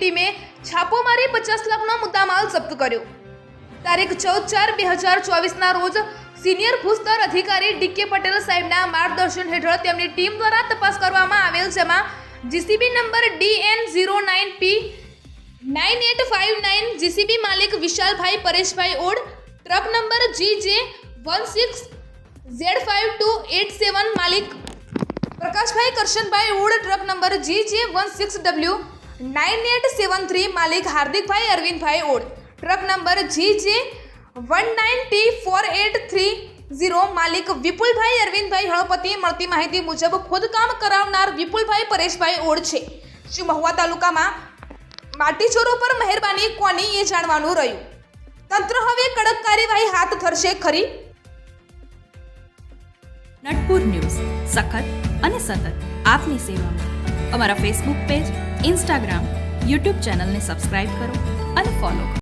ટીમે છાપો મારી 50 લાખનો મુદ્દામાલ જપ્ત કર્યો। તારીખ 14/4/2024ના રોજ સિનિયર ભૂસ્તર અધિકારી ડી.કે. પટેલ સાહેબના માર્ગદર્શન હેઠળ તેમની ટીમ દ્વારા તપાસ કરવામાં આવેલ, જેમાં જીસીબી નંબર DN09P9859 જીસીબી માલિક વિશાલભાઈ પરેશભાઈ ઓડ, ટ્રક નંબર GJ16Z5287 માલિક Prakashbhai Karshanbhai Od, truck number GJ16W9873 માલિક Hardikbhai Arvindbhai Od, truck number GJ19T4830 માલિક વિપુલભાઈ અરવિંદભાઈ હળપતિ। મળતી માહિતી મુજબ ખોદકામ કરાવનાર વિપુલભાઈ પરેશભાઈ ઓડ છે। શું મહુવા તાલુકામાં માટી ચોરો પર મહેરબાની કોની એ જાણવાનું રહ્યું। તંત્ર હવે કડક કાર્યવાહી હાથ ધરશે ખરી। નટપુર ન્યૂઝ સખત અને સતત આપની સેવામાં। અમારા ફેસબુક પેજ, ઇન્સ્ટાગ્રામ, યુટ્યુબ ચેનલને સબસ્ક્રાઇબ કરો અને ફોલો કરો।